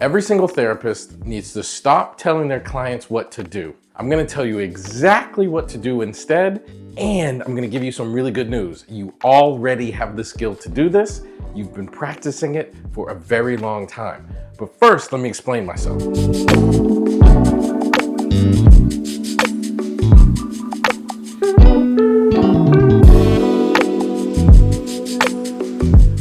Every single therapist needs to stop telling their clients what to do. I'm gonna tell you exactly what to do instead, and I'm gonna give you some really good news. You already have the skill to do this. You've been practicing it for a very long time. But first, let me explain myself.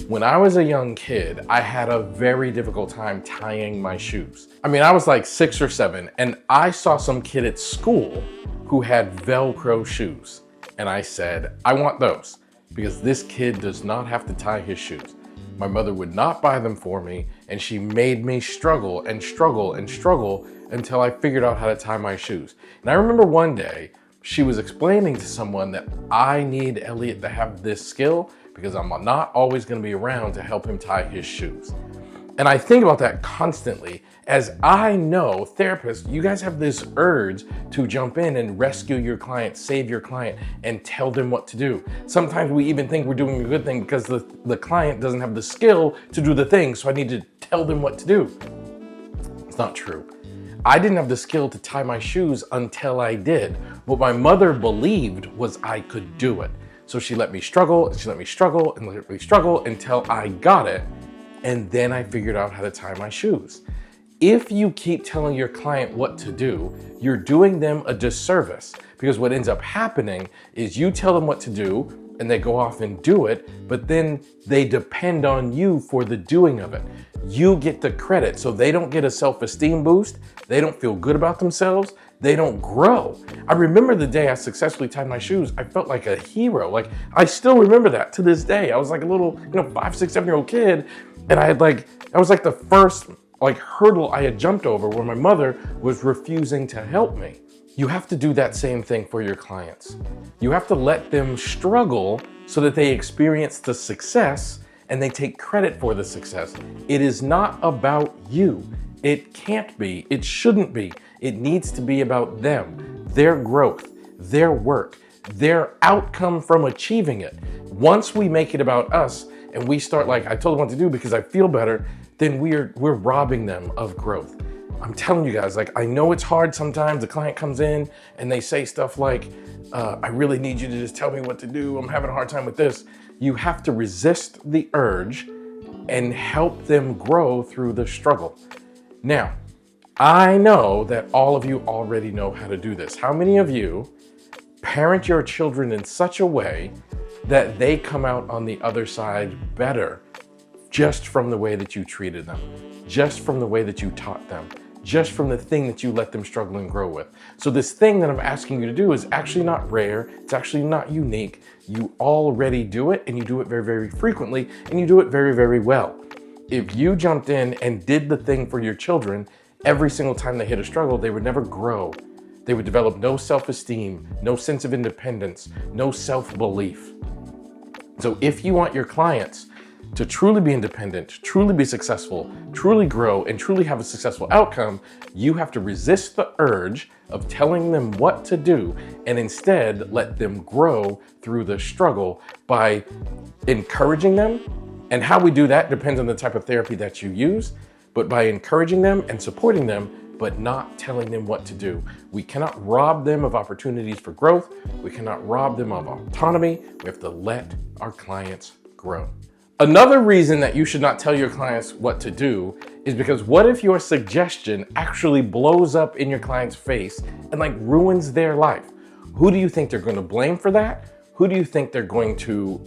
When I was a young kid, I had a very difficult time tying my shoes. I mean, I was like 6 or 7, and I saw some kid at school who had Velcro shoes. And I said, I want those, because this kid does not have to tie his shoes. My mother would not buy them for me, and she made me struggle and struggle and struggle until I figured out how to tie my shoes. And I remember one day, she was explaining to someone that I need Elliot to have this skill because I'm not always gonna be around to help him tie his shoes. And I think about that constantly, as I know therapists, you guys have this urge to jump in and rescue your client, save your client, and tell them what to do. Sometimes we even think we're doing a good thing because the client doesn't have the skill to do the thing, so I need to tell them what to do. It's not true. I didn't have the skill to tie my shoes until I did. What my mother believed was I could do it. So she let me struggle, and she let me struggle, and let me struggle until I got it. And then I figured out how to tie my shoes. If you keep telling your client what to do, you're doing them a disservice, because what ends up happening is you tell them what to do and they go off and do it, but then they depend on you for the doing of it. You get the credit, so they don't get a self-esteem boost, they don't feel good about themselves, they don't grow. I remember the day I successfully tied my shoes, I felt like a hero. Like, I still remember that to this day. I was like a little, 5, 6, 7-year-old kid, and I was like the first hurdle I had jumped over where my mother was refusing to help me. You have to do that same thing for your clients. You have to let them struggle so that they experience the success and they take credit for the success. It is not about you. It can't be, it shouldn't be. It needs to be about them, their growth, their work, their outcome from achieving it. Once we make it about us and we start I told them what to do because I feel better, then we're robbing them of growth. I'm telling you guys, I know it's hard sometimes. The client comes in and they say stuff like, I really need you to just tell me what to do. I'm having a hard time with this. You have to resist the urge and help them grow through the struggle. Now, I know that all of you already know how to do this. How many of you parent your children in such a way that they come out on the other side better just from the way that you treated them, just from the way that you taught them, just from the thing that you let them struggle and grow with? So this thing that I'm asking you to do is actually not rare. It's actually not unique. You already do it, and you do it very, very frequently, and you do it very, very well. If you jumped in and did the thing for your children, every single time they hit a struggle, they would never grow. They would develop no self-esteem, no sense of independence, no self-belief. So if you want your clients to truly be independent, truly be successful, truly grow, and truly have a successful outcome, you have to resist the urge of telling them what to do and instead let them grow through the struggle by encouraging them. And how we do that depends on the type of therapy that you use, but by encouraging them and supporting them, but not telling them what to do. We cannot rob them of opportunities for growth. We cannot rob them of autonomy. We have to let our clients grow. Another reason that you should not tell your clients what to do is because what if your suggestion actually blows up in your client's face and ruins their life? Who do you think they're going to blame for that? Who do you think they're going to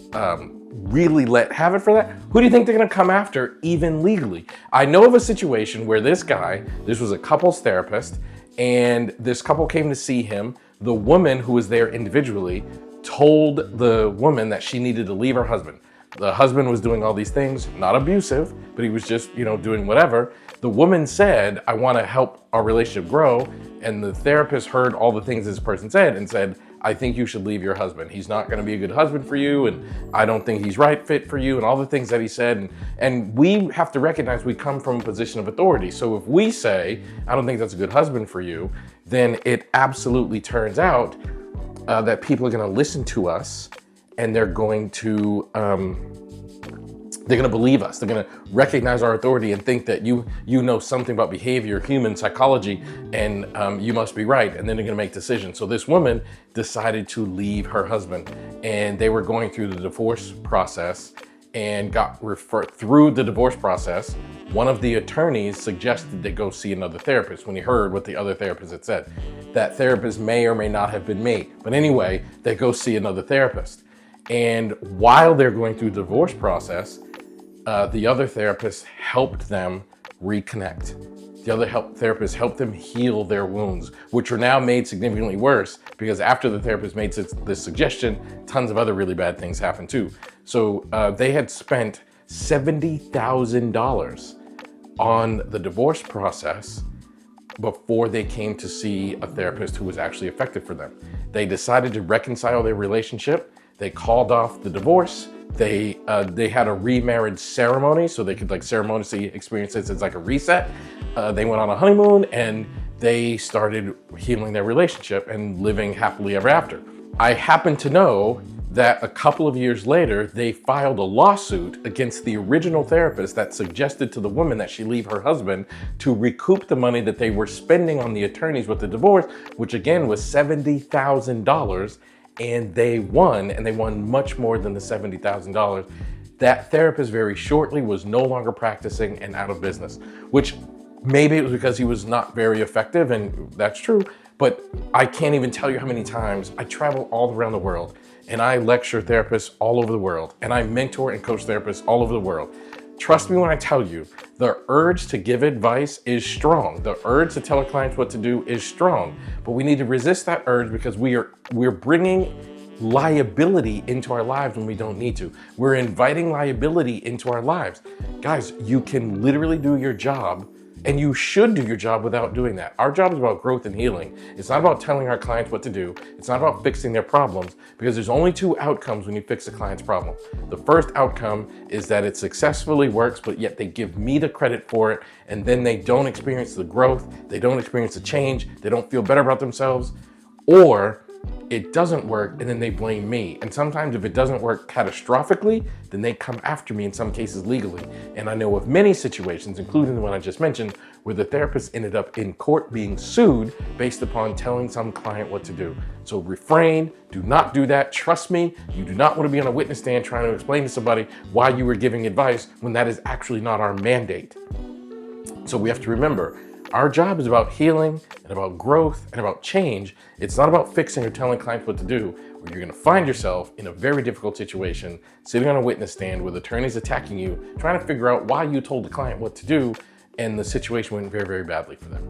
really let have it for that? Who do you think they're going to come after, even legally? I know of a situation where this was a couples therapist, and this couple came to see him. The woman who was there individually told the woman that she needed to leave her husband. The husband was doing all these things, not abusive, but he was just, doing whatever. The woman said, I want to help our relationship grow. And the therapist heard all the things this person said and said, I think you should leave your husband. He's not going to be a good husband for you, and I don't think he's right fit for you, and all the things that he said. And we have to recognize we come from a position of authority. So if we say, I don't think that's a good husband for you, then it absolutely turns out that people are going to listen to us, and they're going to They're gonna believe us. They're gonna recognize our authority and think that you know something about behavior, human psychology, and you must be right. And then they're gonna make decisions. So this woman decided to leave her husband, and they were going through the divorce process and got referred through the divorce process. One of the attorneys suggested they go see another therapist when he heard what the other therapist had said. That therapist may or may not have been me. But anyway, they go see another therapist. And while they're going through the divorce process, the other therapist helped them reconnect. The other therapist helped them heal their wounds, which are now made significantly worse because after the therapist made this suggestion, tons of other really bad things happened too. So they had spent $70,000 on the divorce process before they came to see a therapist who was actually effective for them. They decided to reconcile their relationship. They called off the divorce. They had a remarriage ceremony so they could like ceremoniously experience this as like a reset. They went on a honeymoon and they started healing their relationship and living happily ever after. I happen to know that a couple of years later, they filed a lawsuit against the original therapist that suggested to the woman that she leave her husband to recoup the money that they were spending on the attorneys with the divorce, which again was $70,000. And they won much more than the $70,000. That therapist very shortly was no longer practicing and out of business, which maybe it was because he was not very effective, and that's true, but I can't even tell you how many times I travel all around the world and I lecture therapists all over the world and I mentor and coach therapists all over the world. Trust me when I tell you, the urge to give advice is strong. The urge to tell our clients what to do is strong, but we need to resist that urge because we're bringing liability into our lives when we don't need to. We're inviting liability into our lives. Guys, you can literally do your job, and you should do your job without doing that. Our job is about growth and healing. It's not about telling our clients what to do. It's not about fixing their problems, because there's only two outcomes when you fix a client's problem. The first outcome is that it successfully works, but yet they give me the credit for it, and then they don't experience the growth, they don't experience the change, they don't feel better about themselves, or it doesn't work and then they blame me. And sometimes if it doesn't work catastrophically, then they come after me, in some cases legally. And I know of many situations, including the one I just mentioned, where the therapist ended up in court being sued based upon telling some client what to do. So refrain, do not do that. Trust me, you do not want to be on a witness stand trying to explain to somebody why you were giving advice when that is actually not our mandate. So we have to remember, our job is about healing and about growth and about change. It's not about fixing or telling clients what to do, where you're going to find yourself in a very difficult situation, sitting on a witness stand with attorneys attacking you, trying to figure out why you told the client what to do, and the situation went very, very badly for them.